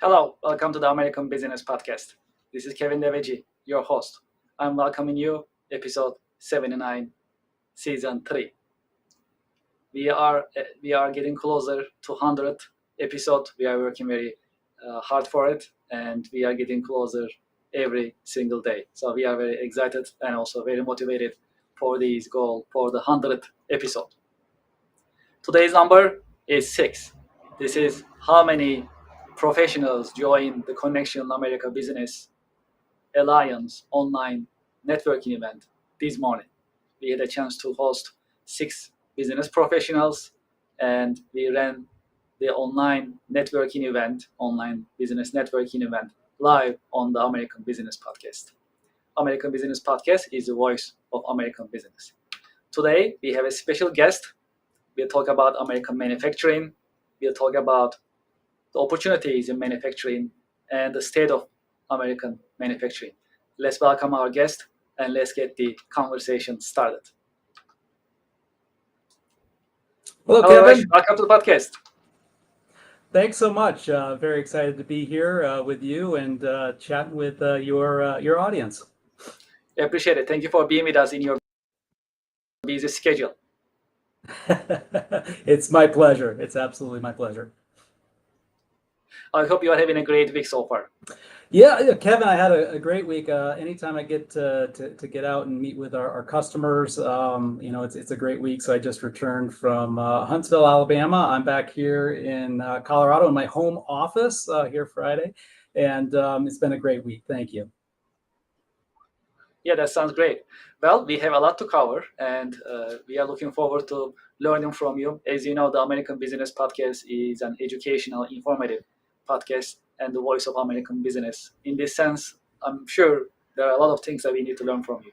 Hello, welcome to the American Business Podcast. This is Kevin Deveji, your host. I'm welcoming you, episode 79, season 3. We are getting closer to 100th episode. We are working very hard for it, and we are getting closer every single day. So we are very excited and also very motivated for this goal for the 100th episode. Today's number is 6. This is how many professionals join the Connection America Business Alliance online networking event this morning. We had a chance to host 6 business professionals, and we ran the online business networking event live on the American Business Podcast. American Business Podcast is the voice of American business. Today, we have a special guest. We'll talk about American manufacturing. We'll talk about the opportunities in manufacturing and the state of American manufacturing. Let's welcome our guest and let's get the conversation started. Hello, Hello, Kevin. welcome to the podcast. Thanks so much. Very excited to be here with you and chatting with your audience. I appreciate it. Thank you for being with us in your busy schedule. It's my pleasure. It's absolutely my pleasure. I hope you are having a great week so far. Yeah, Kevin, I had a great week. Anytime I get to get out and meet with our customers, it's a great week. So I just returned from Huntsville, Alabama. I'm back here in Colorado in my home office here Friday, and it's been a great week. Thank you. Yeah, that sounds great. Well, we have a lot to cover, and we are looking forward to learning from you. As you know, the American Business Podcast is an educational, informative podcast and the voice of American business. In this sense, I'm sure there are a lot of things that we need to learn from you.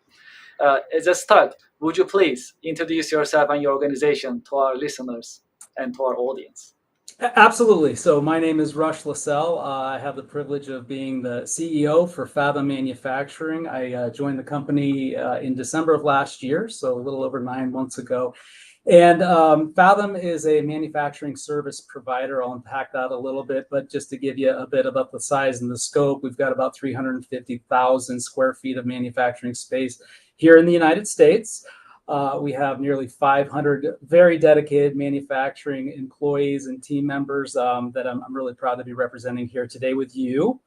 As a start, would you please introduce yourself and your organization to our listeners and to our audience? Absolutely. So my name is Rush Lascelles. I have the privilege of being the CEO for Fathom Manufacturing. I joined the company in December of last year, so a little over 9 months ago. And Fathom is a manufacturing service provider. I'll unpack that a little bit, but just to give you a bit about the size and the scope, we've got about 350,000 square feet of manufacturing space here in the United States. We have nearly 500 very dedicated manufacturing employees and team members that I'm really proud to be representing here today with you.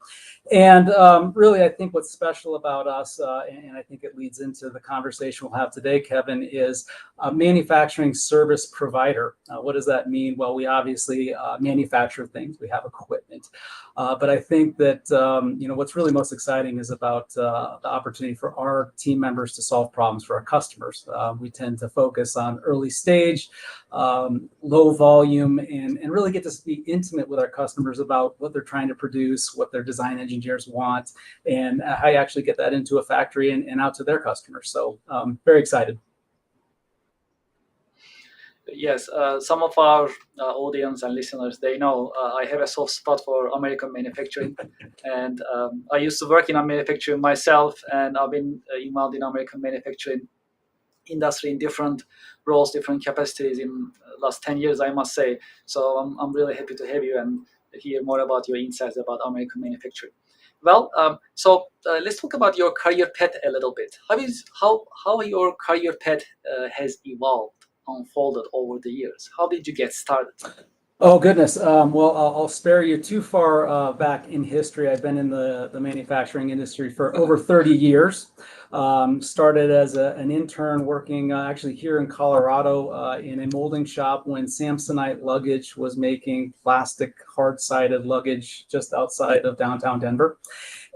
And really, I think what's special about us, and I think it leads into the conversation we'll have today, Kevin, is a manufacturing service provider. What does that mean? Well, we obviously manufacture things. We have equipment. But I think that, what's really most exciting is about the opportunity for our team members to solve problems for our customers. We tend to focus on early stage, low volume, and really get to be intimate with our customers about what they're trying to produce, what their design engineers want, and how you actually get that into a factory and out to their customers. So very excited. Yes, some of our audience and listeners, they know I have a soft spot for American manufacturing. And I used to work in manufacturing myself, and I've been involved in American manufacturing industry in different roles, different capacities in the last 10 years, I must say. So I'm really happy to have you and hear more about your insights about American manufacturing. Well, let's talk about your career path a little bit. How your career path has evolved, unfolded over the years? How did you get started? Oh, goodness. Well, I'll spare you too far back in history. I've been in the manufacturing industry for over 30 years. Started as an intern working actually here in Colorado in a molding shop when Samsonite Luggage was making plastic hard-sided luggage just outside of downtown Denver.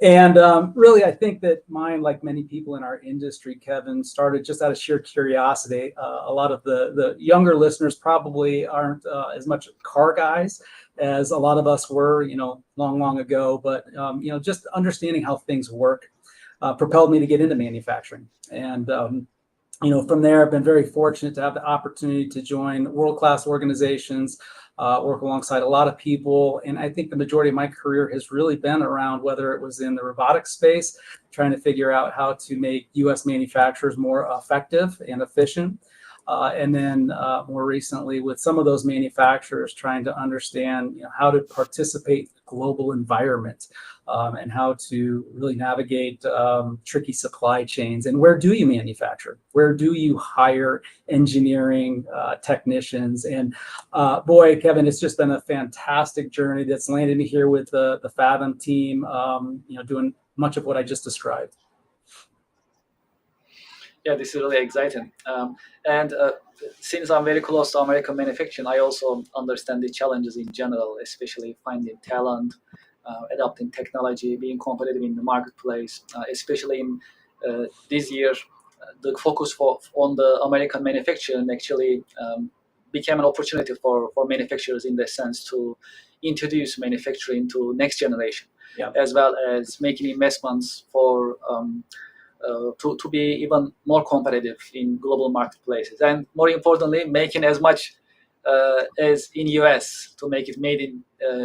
And really, I think that mine, like many people in our industry, Kevin, started just out of sheer curiosity. A lot of the younger listeners probably aren't as much car guys as a lot of us were, long ago. But, just understanding how things work propelled me to get into manufacturing. And, from there, I've been very fortunate to have the opportunity to join world-class organizations, work alongside a lot of people. And I think the majority of my career has really been around, whether it was in the robotics space, trying to figure out how to make U.S. manufacturers more effective and efficient, and then more recently with some of those manufacturers trying to understand how to participate in the global environment, and how to really navigate tricky supply chains. And where do you manufacture? Where do you hire engineering technicians? And boy, Kevin, it's just been a fantastic journey that's landed me here with the Fathom team, doing much of what I just described. Yeah, this is really exciting. And since I'm very close to American manufacturing, I also understand the challenges in general, especially finding talent, adapting technology, being competitive in the marketplace, especially in this year. The focus on the American manufacturing actually became an opportunity for manufacturers in the sense to introduce manufacturing to next generation, as well as making investments for to be even more competitive in global marketplaces, and more importantly, making as much as in US to make it made in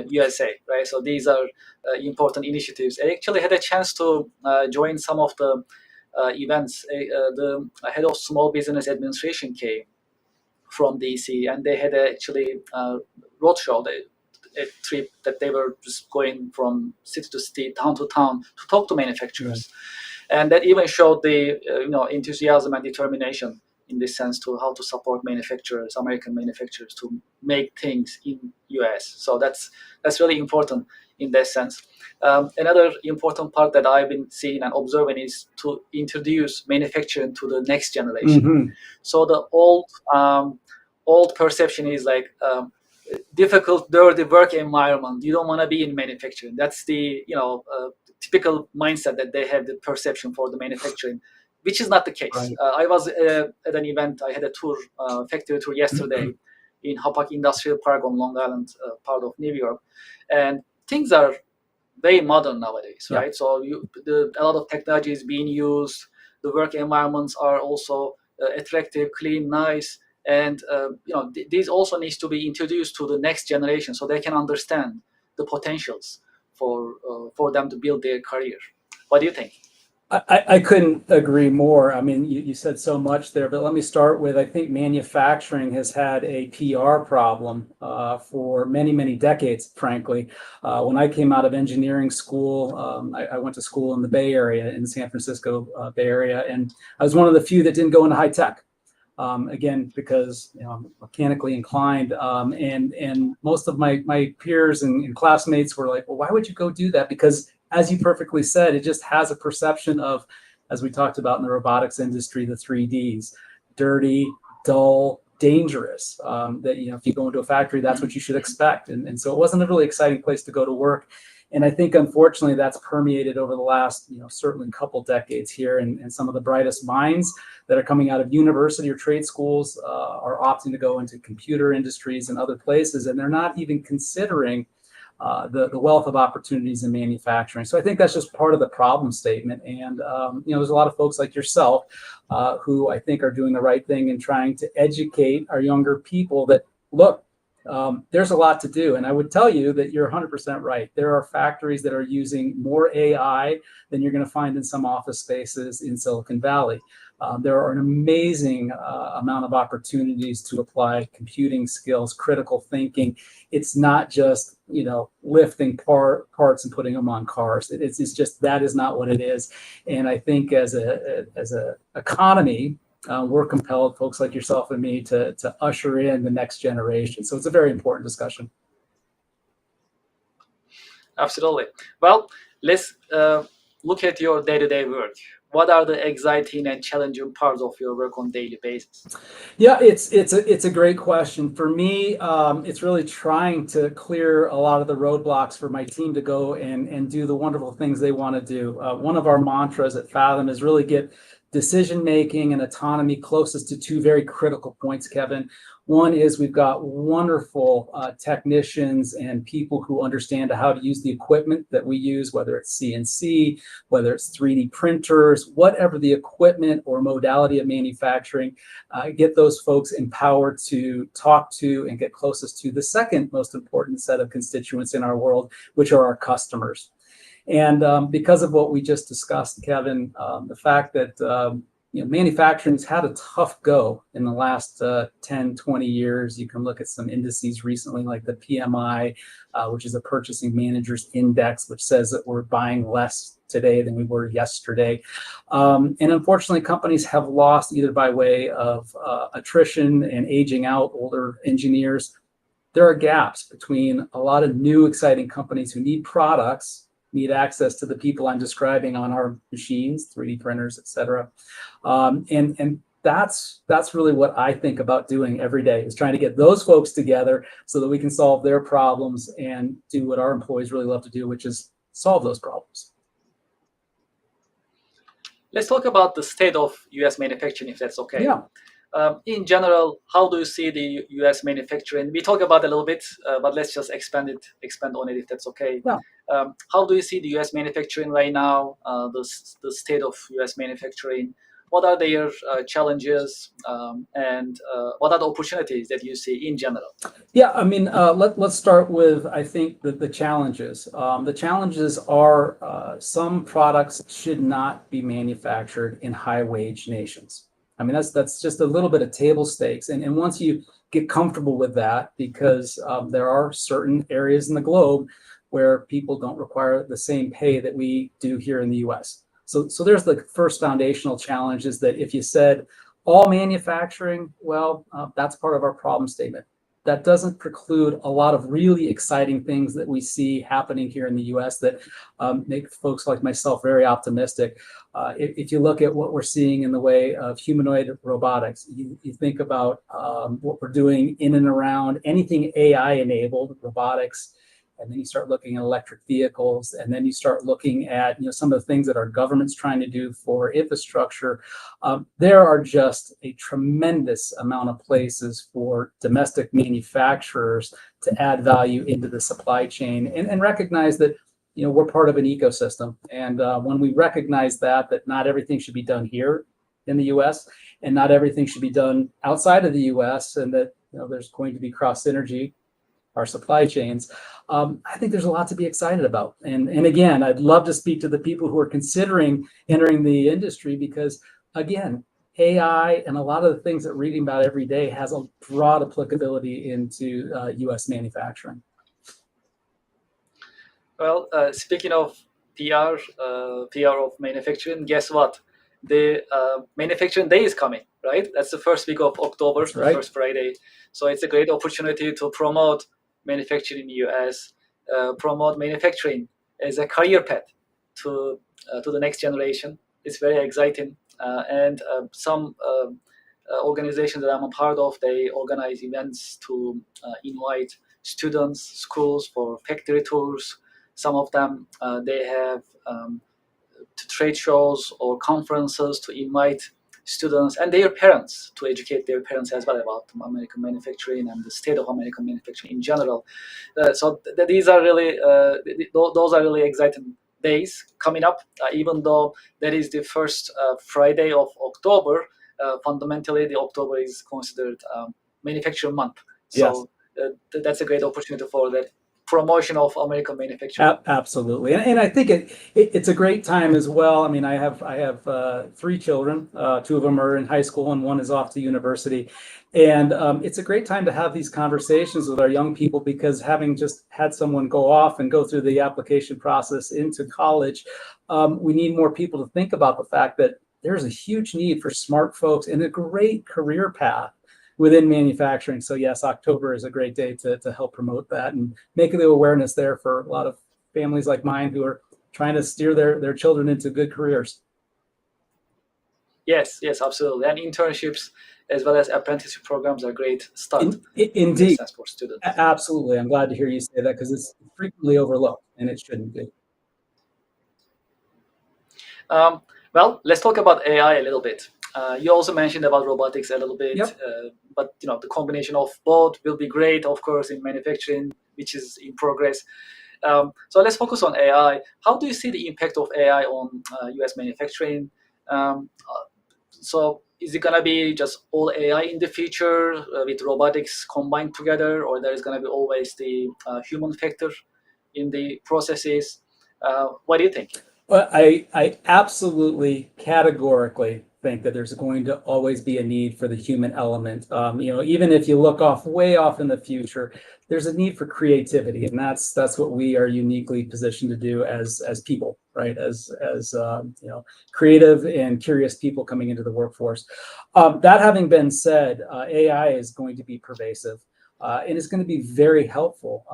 USA, right? So these are important initiatives. I actually had a chance to join some of the events. The head of small business administration came from DC, and they had actually roadshow. A trip that they were just going from city to city, town to town, to talk to manufacturers. Right. And that even showed the enthusiasm and determination in this sense to how to support manufacturers, American manufacturers, to make things in US. So that's really important in that sense. Another important part that I've been seeing and observing is to introduce manufacturing to the next generation. Mm-hmm. So the old perception is like difficult, dirty work environment. You don't want to be in manufacturing. That's the typical mindset that they have, the perception for the manufacturing, which is not the case. Right. I was at an event. I had a tour, factory tour yesterday in Hapag Industrial Park on Long Island, part of New York, and things are very modern nowadays, right? So a lot of technology is being used. The work environments are also attractive, clean, nice. And these also needs to be introduced to the next generation so they can understand the potentials for them to build their career. What do you think? I couldn't agree more. I mean, you said so much there, but let me start with, I think manufacturing has had a PR problem for many, many decades, frankly. When I came out of engineering school, I went to school in the Bay Area, in the San Francisco Bay Area, and I was one of the few that didn't go into high tech. Again, because I'm mechanically inclined, and most of my peers and classmates were like, well, why would you go do that? Because as you perfectly said, it just has a perception of, as we talked about in the robotics industry, the 3Ds: dirty, dull, dangerous. That if you go into a factory, that's what you should expect. And so it wasn't a really exciting place to go to work. And I think, unfortunately, that's permeated over the last, certainly couple decades here. And some of the brightest minds that are coming out of university or trade schools are opting to go into computer industries and other places, and they're not even considering the wealth of opportunities in manufacturing. So I think that's just part of the problem statement. And there's a lot of folks like yourself who I think are doing the right thing and trying to educate our younger people that, look, there's a lot to do. And I would tell you that you're 100% right. There are factories that are using more AI than you're going to find in some office spaces in Silicon Valley. There are an amazing amount of opportunities to apply computing skills, critical thinking. It's not just, lifting parts and putting them on cars. It's just, that is not what it is. And I think as a economy, we're compelled, folks like yourself and me, to usher in the next generation. So it's a very important discussion. Absolutely. Well, let's look at your day-to-day work. What are the exciting and challenging parts of your work on a daily basis? Yeah, it's a great question. For me, it's really trying to clear a lot of the roadblocks for my team to go and do the wonderful things they want to do. One of our mantras at Fathom is really get decision-making and autonomy closest to two very critical points, Kevin. One is we've got wonderful technicians and people who understand how to use the equipment that we use, whether it's CNC, whether it's 3D printers, whatever the equipment or modality of manufacturing, get those folks empowered to talk to and get closest to the second most important set of constituents in our world, which are our customers. And because of what we just discussed, Kevin, the fact that manufacturing's had a tough go in the last 10, 20 years. You can look at some indices recently, like the PMI, which is a Purchasing Managers Index, which says that we're buying less today than we were yesterday. And unfortunately, companies have lost, either by way of attrition and aging out older engineers. There are gaps between a lot of new, exciting companies who need products, need access to the people I'm describing on our machines, 3D printers, et cetera. And that's really what I think about doing every day, is trying to get those folks together so that we can solve their problems and do what our employees really love to do, which is solve those problems. Let's talk about the state of U.S. manufacturing, if that's okay. Yeah. In general, how do you see the U.S. manufacturing? We talk about it a little bit, but let's just expand on it, if that's okay. Yeah. How do you see the U.S. manufacturing right now? The state of U.S. manufacturing. What are their challenges, and what are the opportunities that you see in general? Yeah, I mean, let's start with, I think, the challenges. The challenges are some products should not be manufactured in high-wage nations. I mean, that's just a little bit of table stakes. And once you get comfortable with that, because there are certain areas in the globe where people don't require the same pay that we do here in the US. So there's the first foundational challenge, is that if you said all manufacturing, well, that's part of our problem statement. That doesn't preclude a lot of really exciting things that we see happening here in the US that make folks like myself very optimistic. If you look at what we're seeing in the way of humanoid robotics, you think about what we're doing in and around anything AI enabled robotics, and then you start looking at electric vehicles, and then you start looking at some of the things that our government's trying to do for infrastructure. There are just a tremendous amount of places for domestic manufacturers to add value into the supply chain, and recognize that we're part of an ecosystem. And when we recognize that not everything should be done here in the U.S. and not everything should be done outside of the U.S., and that there's going to be cross synergy, our supply chains, I think there's a lot to be excited about. And again, I'd love to speak to the people who are considering entering the industry, because again, AI and a lot of the things that we're reading about every day has a broad applicability into U.S. manufacturing. Well, speaking of PR of manufacturing, guess what? The manufacturing day is coming, right? That's the first week of October, That's the right. first Friday. So it's a great opportunity to promote manufacturing in the US, promote manufacturing as a career path to the next generation. It's very exciting. And some organizations that I'm a part of, they organize events to invite students, schools for factory tours. Some of them, they have trade shows or conferences to invite students and their parents, to educate their parents as well about American manufacturing and the state of American manufacturing in general. These are really, those are really exciting days coming up. Even though that is the first Friday of October, fundamentally the October is considered manufacturing month. So Yes. That's a great opportunity for that promotion of American manufacturing. Absolutely, and I think it's a great time as well. I mean, I have 3 children. 2 of them are in high school, and 1 is off to university. And it's a great time to have these conversations with our young people, because having just had someone go off and go through the application process into college, we need more people to think about the fact that there's a huge need for smart folks and a great career path within manufacturing. So yes, October is a great day to help promote that and make the awareness there for a lot of families like mine who are trying to steer their children into good careers. Yes, absolutely. And internships as well as apprenticeship programs are great start Indeed. for students. Absolutely. I'm glad to hear you say that, because it's frequently overlooked, and it shouldn't be. Well, let's talk about AI a little bit. You also mentioned about robotics a little bit, Yep. But the combination of both will be great, of course, in manufacturing, which is in progress. So let's focus on AI. How do you see the impact of AI on U.S. manufacturing? So is it going to be just all AI in the future with robotics combined together, or there is going to be always the human factor in the processes? What do you think? Well, I absolutely categorically think that there's going to always be a need for the human element. Even if you look way off in the future, there's a need for creativity, and that's what we are uniquely positioned to do as people, right? As creative and curious people coming into the workforce. That having been said, AI is going to be pervasive, and it's going to be very helpful.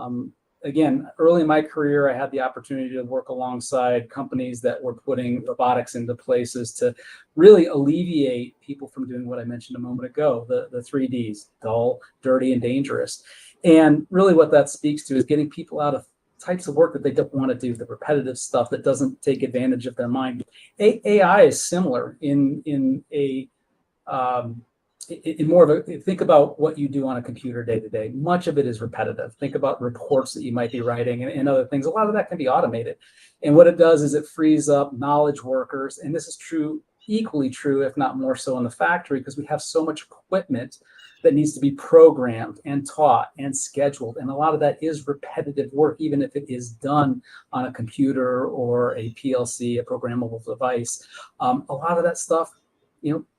Again, early in my career, I had the opportunity to work alongside companies that were putting robotics into places to really alleviate people from doing what I mentioned a moment ago, the 3Ds, dull, dirty, and dangerous. And really what that speaks to is getting people out of types of work that they don't want to do, the repetitive stuff that doesn't take advantage of their mind. AI is similar in more of a, think about what you do on a computer day to day. Much of it is repetitive. Think about reports that you might be writing and other things. A lot of that can be automated. And what it does is it frees up knowledge workers. And this is true, equally true, if not more so in the factory, because we have so much equipment that needs to be programmed and taught and scheduled. And a lot of that is repetitive work, even if it is done on a computer or a PLC, a programmable device. A lot of that stuff,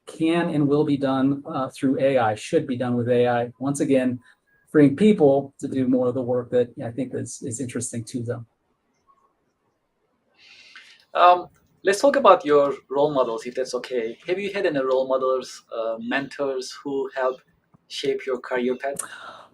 can and will be done through AI, should be done with AI. Once again, freeing people to do more of the work that I think is interesting to them. Let's talk about your role models, if that's okay. Have you had any role models, mentors who help shape your career path?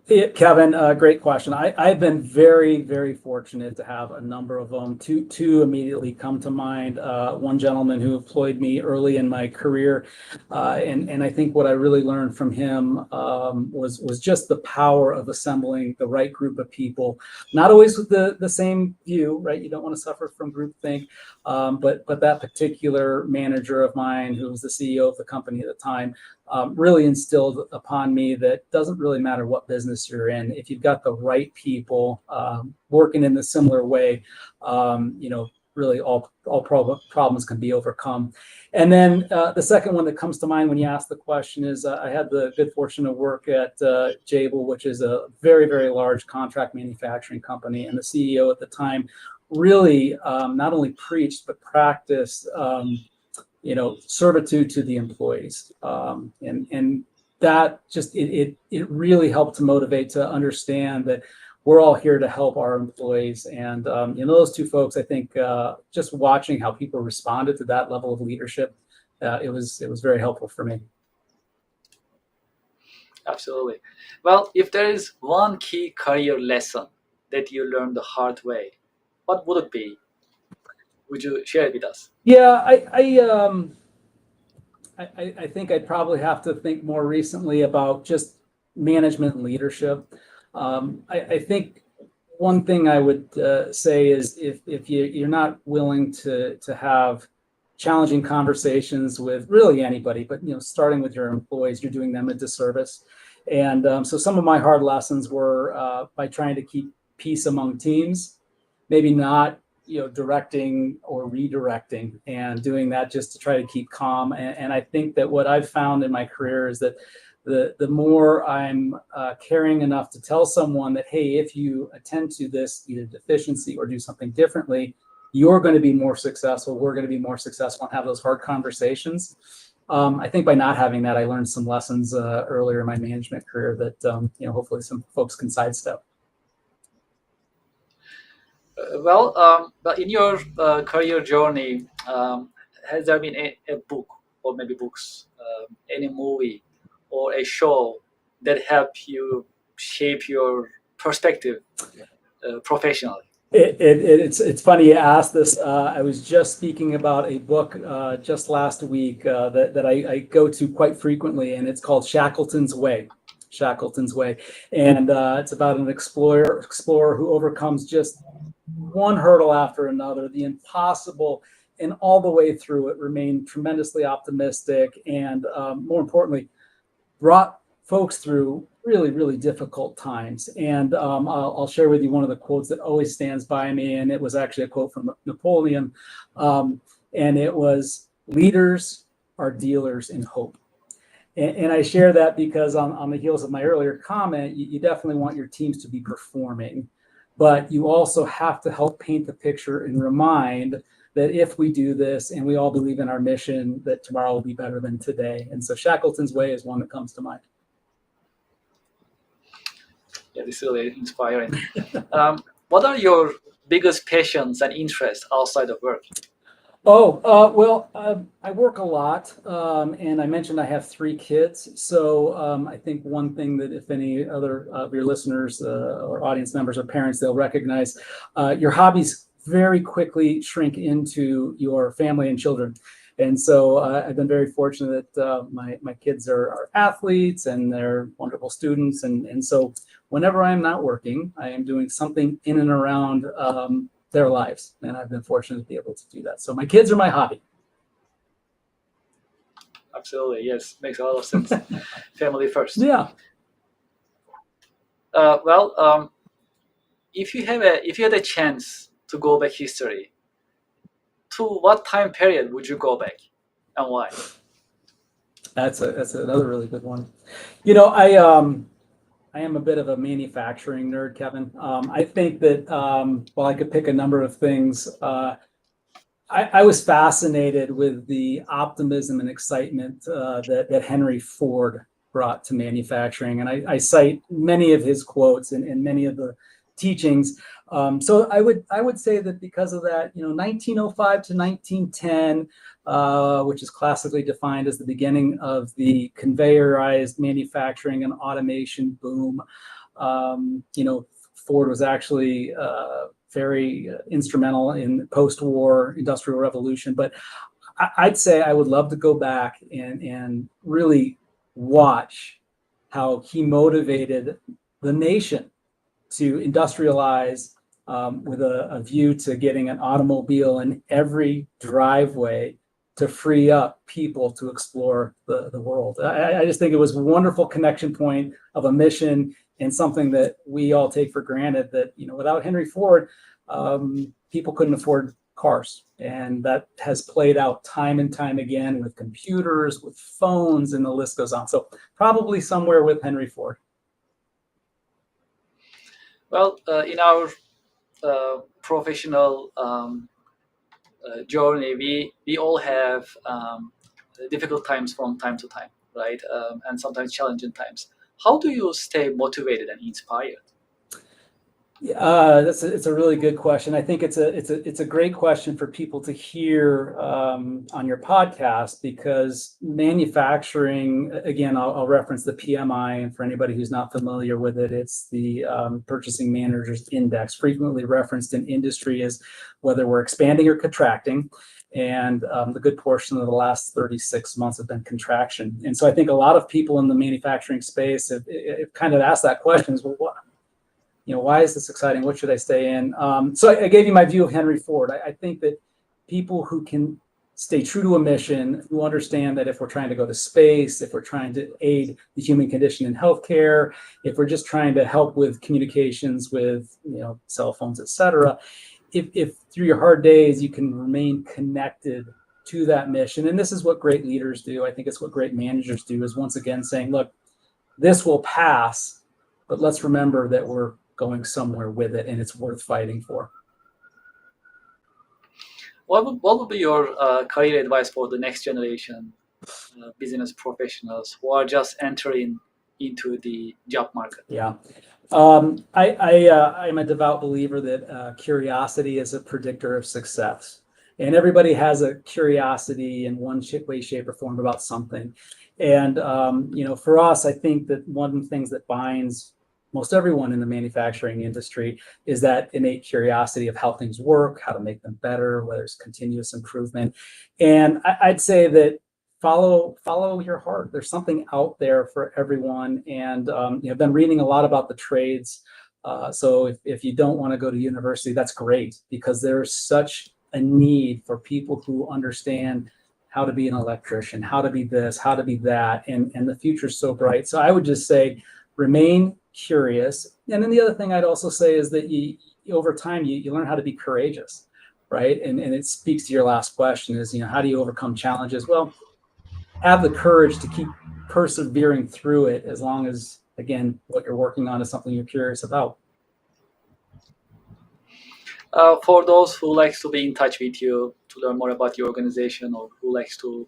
Yeah, Kevin, great question. I've been very, very fortunate to have a number of them. Two immediately come to mind. One gentleman who employed me early in my career, and I think what I really learned from him was just the power of assembling the right group of people. Not always with the same view, right? You don't want to suffer from groupthink, but that particular manager of mine, who was the CEO of the company at the time, really instilled upon me that doesn't really matter what business you're in. If you've got the right people working in a similar way, really all problems can be overcome. And then the second one that comes to mind when you ask the question is I had the good fortune to work at Jabil, which is a very, very large contract manufacturing company. And the CEO at the time really not only preached, but practiced servitude to the employees. And that just, it really helped to motivate to understand that we're all here to help our employees. And, those two folks, I think, just watching how people responded to that level of leadership, it was very helpful for me. Absolutely. Well, if there is one key career lesson that you learned the hard way, what would it be? Would you share it with us? Yeah, I think I'd probably have to think more recently about just management and leadership. I think one thing I would say is if you're not willing to have challenging conversations with really anybody, but starting with your employees, you're doing them a disservice. And so some of my hard lessons were by trying to keep peace among teams, maybe not directing or redirecting, and doing that just to try to keep calm. And I think that what I've found in my career is that the more I'm caring enough to tell someone that, hey, if you attend to this either deficiency or do something differently, you're going to be more successful. We're going to be more successful and have those hard conversations. I think by not having that, I learned some lessons earlier in my management career that hopefully some folks can sidestep. But in your career journey, has there been a book or maybe books, any movie or a show that helped you shape your perspective professionally? It's funny you asked this. I was just speaking about a book just last week that I go to quite frequently, and it's called Shackleton's Way. Shackleton's Way, and it's about an explorer who overcomes just one hurdle after another, the impossible, and all the way through it remained tremendously optimistic, and more importantly, brought folks through really, really difficult times. And I'll share with you one of the quotes that always stands by me, and it was actually a quote from Napoleon, and it was, "Leaders are dealers in hope." And I share that because on the heels of my earlier comment, you definitely want your teams to be performing, but you also have to help paint the picture and remind that if we do this and we all believe in our mission, that tomorrow will be better than today. And so Shackleton's Way is one that comes to mind. Yeah, this is really inspiring. What are your biggest passions and interests outside of work? I work a lot, and I mentioned I have 3 kids. So I think one thing that if any other of your listeners or audience members or parents, they'll recognize your hobbies very quickly shrink into your family and children. And so I've been very fortunate that my kids are athletes and they're wonderful students. And so whenever I'm not working, I am doing something in and around their lives. And I've been fortunate to be able to do that. So my kids are my hobby. Absolutely, yes, makes a lot of sense. Family first. Yeah. If you had a chance to go back history, to what time period would you go back, and why? That's another really good one. I am a bit of a manufacturing nerd, Kevin. I think that while I could pick a number of things, I was fascinated with the optimism and excitement that Henry Ford brought to manufacturing. And I cite many of his quotes and many of the teachings. So I would say that because of that, 1905 to 1910, which is classically defined as the beginning of the conveyorized manufacturing and automation boom. Ford was actually very instrumental in post-war industrial revolution. But I'd say I would love to go back and really watch how he motivated the nation to industrialize with a view to getting an automobile in every driveway to free up people to explore the world. I just think it was a wonderful connection point of a mission and something that we all take for granted that, without Henry Ford, people couldn't afford cars. And that has played out time and time again with computers, with phones, and the list goes on. So probably somewhere with Henry Ford. Well, in our professional journey, we all have difficult times from time to time, right? And sometimes challenging times. How do you stay motivated and inspired? It's a really good question. I think it's a great question for people to hear on your podcast, because manufacturing, again, I'll reference the PMI, and for anybody who's not familiar with it, it's the Purchasing Managers Index, frequently referenced in industry as whether we're expanding or contracting. And the good portion of the last 36 months have been contraction. And so I think a lot of people in the manufacturing space have kind of asked that question: is, well, why is this exciting? What should I stay in? So I gave you my view of Henry Ford. I think that people who can stay true to a mission, who understand that if we're trying to go to space, if we're trying to aid the human condition in healthcare, if we're just trying to help with communications with cell phones, et cetera, if through your hard days you can remain connected to that mission, and this is what great leaders do. I think it's what great managers do, is once again saying, look, this will pass, but let's remember that we're going somewhere with it and it's worth fighting for. What would be your career advice for the next generation business professionals who are just entering into the job market? Yeah. I'm a devout believer that curiosity is a predictor of success. And everybody has a curiosity in one way, shape, or form about something. And, for us, I think that one of the things that binds most everyone in the manufacturing industry is that innate curiosity of how things work, how to make them better, whether it's continuous improvement. And I'd say that follow your heart. There's something out there for everyone. And I've been reading a lot about the trades. So if you don't want to go to university, that's great, because there's such a need for people who understand how to be an electrician, how to be this, how to be that, and the future's so bright. So I would just say, remain curious. And then the other thing I'd also say is that over time, you learn how to be courageous, right? And it speaks to your last question is, how do you overcome challenges? Well, have the courage to keep persevering through it, as long as, again, what you're working on is something you're curious about. For those who like to be in touch with you, to learn more about your organization or who likes to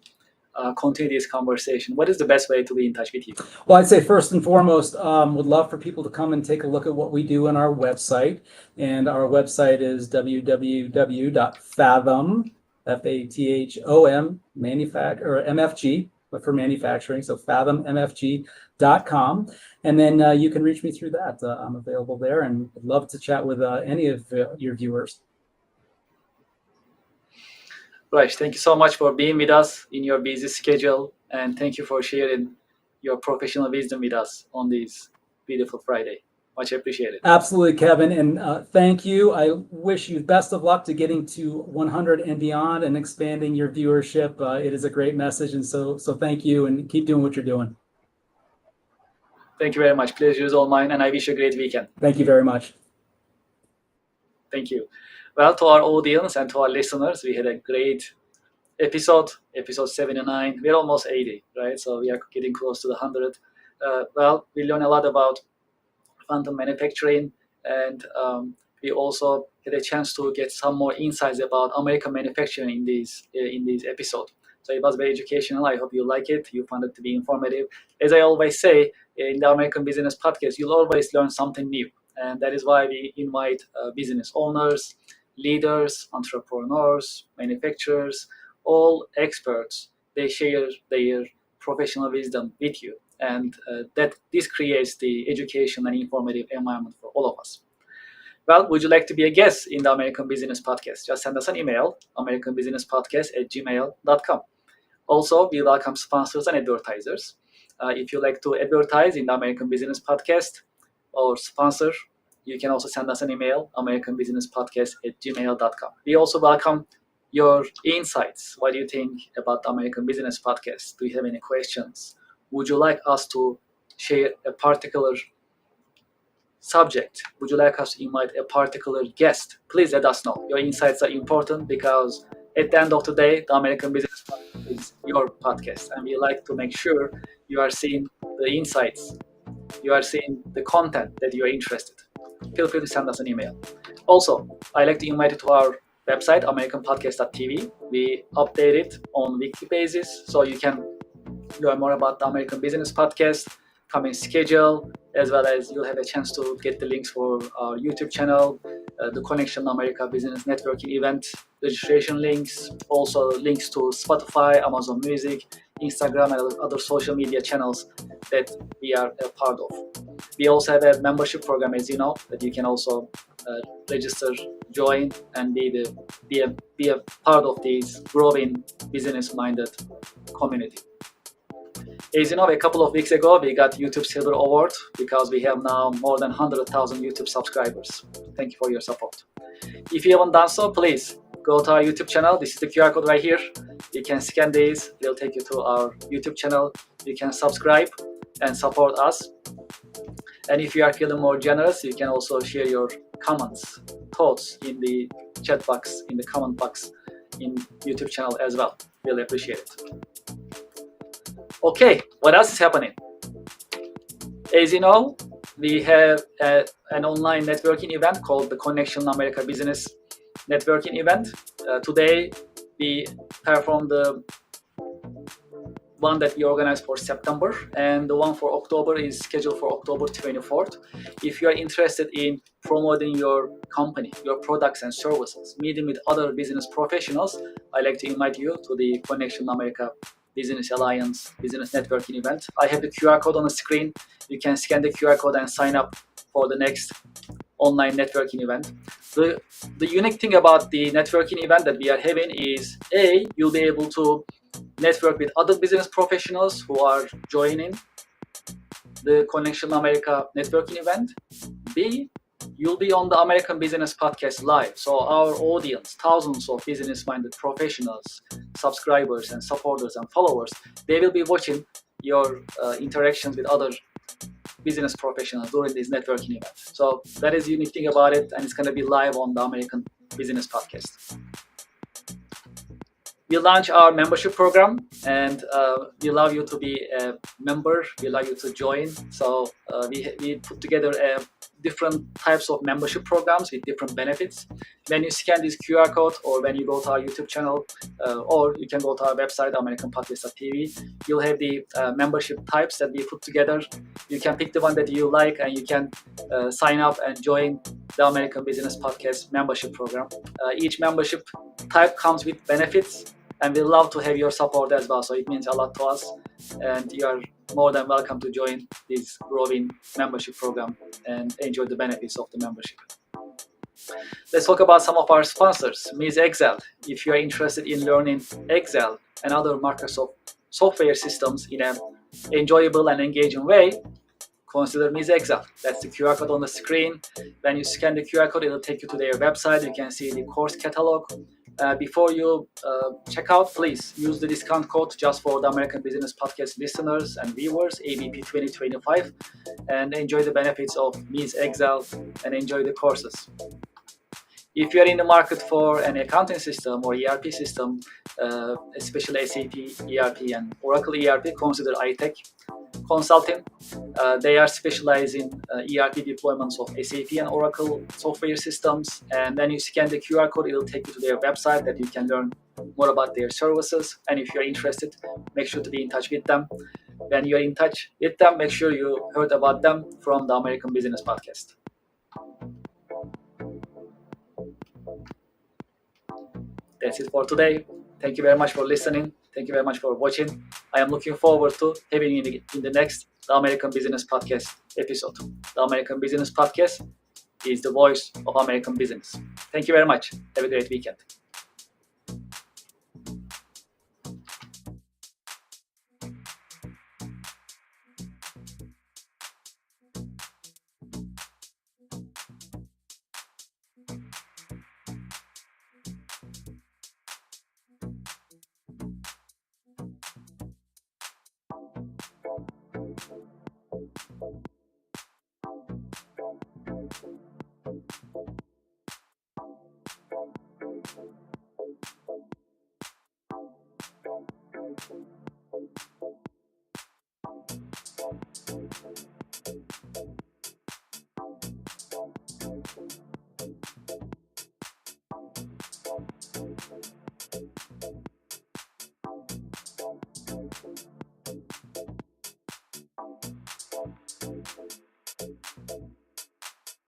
continue this conversation, what is the best way to be in touch with you? Well, I'd say first and foremost, would love for people to come and take a look at what we do on our website. And our website is www.fathom, Fathom, MFG, but for manufacturing. So fathommfg.com. And then you can reach me through that. I'm available there and would love to chat with any of your viewers. Right. Thank you so much for being with us in your busy schedule. And thank you for sharing your professional wisdom with us on this beautiful Friday. Much appreciated. Absolutely, Kevin. And thank you. I wish you best of luck to getting to 100 and beyond and expanding your viewership. It is a great message. And so thank you and keep doing what you're doing. Thank you very much. Pleasure is all mine. And I wish you a great weekend. Thank you very much. Thank you. Well, to our audience and to our listeners, we had a great episode 79. We're almost 80, right? So we are getting close to the 100. Well, we learned a lot about quantum manufacturing, and we also had a chance to get some more insights about American manufacturing in this episode. So it was very educational. I hope you like it. You found it to be informative. As I always say, in the American Business Podcast, you'll always learn something new. And that is why we invite business owners, leaders, entrepreneurs, manufacturers, all experts. They share their professional wisdom with you. And that this creates the education and informative environment for all of us. Well, would you like to be a guest in the American Business Podcast? Just send us an email, americanbusinesspodcast@gmail.com. Also, we welcome sponsors and advertisers. If you like to advertise in the American Business Podcast or sponsor, you can also send us an email, americanbusinesspodcast@gmail.com. We also welcome your insights. What do you think about the American Business Podcast? Do you have any questions? Would you like us to share a particular subject? Would you like us to invite a particular guest? Please let us know. Your insights are important because at the end of the day, the American Business Podcast is your podcast. And we like to make sure you are seeing the insights, you are seeing the content that you are interested. Feel free to send us an email. Also, I'd like to invite you to our website, americanpodcast.tv. We update it on weekly basis, so you can learn more about the American Business Podcast, coming schedule, as well as you'll have a chance to get the links for our YouTube channel, the Connection America Business Networking event, registration links, also links to Spotify, Amazon Music, Instagram, and other social media channels that we are a part of. We also have a membership program, as you know, that you can also register, join, and be a part of this growing business-minded community. As you know, a couple of weeks ago, we got YouTube Silver Award because we have now more than 100,000 YouTube subscribers. Thank you for your support. If you haven't done so, please go to our YouTube channel. This is the QR code right here. You can scan these. They'll take you to our YouTube channel. You can subscribe and support us. And if you are feeling more generous, you can also share your comments, thoughts in the chat box, in the comment box in YouTube channel as well. Really appreciate it. Okay, what else is happening? As you know, we have an online networking event called the Connection America Business Networking Event. Today, we performed the one that we organized for September, and the one for October is scheduled for October 24th. If you are interested in promoting your company, your products and services, meeting with other business professionals, I'd like to invite you to the Connection America Business Alliance Business Networking event. I have the QR code on the screen. You can scan the QR code and sign up for the next online networking event. The unique thing about the networking event that we are having is, A, you'll be able to network with other business professionals who are joining the Connection America networking event. B, you'll be on the American Business Podcast live. So our audience, thousands of business-minded professionals, subscribers and supporters and followers, they will be watching your interactions with other business professionals during this networking event. So that is the unique thing about it, and it's going to be live on the American Business Podcast. We launch our membership program, and we allow you to be a member. We allow you to join. So we put together a different types of membership programs with different benefits. When you scan this QR code, or when you go to our YouTube channel, or you can go to our website, americanpodcast.tv, you'll have the membership types that we put together. You can pick the one that you like, and you can sign up and join the American Business Podcast membership program. Each membership type comes with benefits, and we love to have your support as well. So it means a lot to us, and you are more than welcome to join this growing membership program and enjoy the benefits of the membership. Let's talk about some of our sponsors. Ms. Excel. If you are interested in learning Excel and other Microsoft software systems in an enjoyable and engaging way, consider Ms. Excel. That's the QR code on the screen. When you scan the QR code, it'll take you to their website. You can see the course catalog. Before you check out, please use the discount code just for the American Business Podcast listeners and viewers, ABP 2025, and enjoy the benefits of Ms. Excel and enjoy the courses. If you are in the market for an accounting system or ERP system, especially SAP ERP and Oracle ERP, consider iTech Consulting. They are specialized in ERP deployments of SAP and Oracle software systems. And when you scan the QR code, it will take you to their website that you can learn more about their services. And if you're interested, make sure to be in touch with them. When you're in touch with them, make sure you heard about them from the American Business Podcast. That's it for today. Thank you very much for listening. Thank you very much for watching. I am looking forward to having you in the next The American Business Podcast episode. The American Business Podcast is the voice of American business. Thank you very much. Have a great weekend.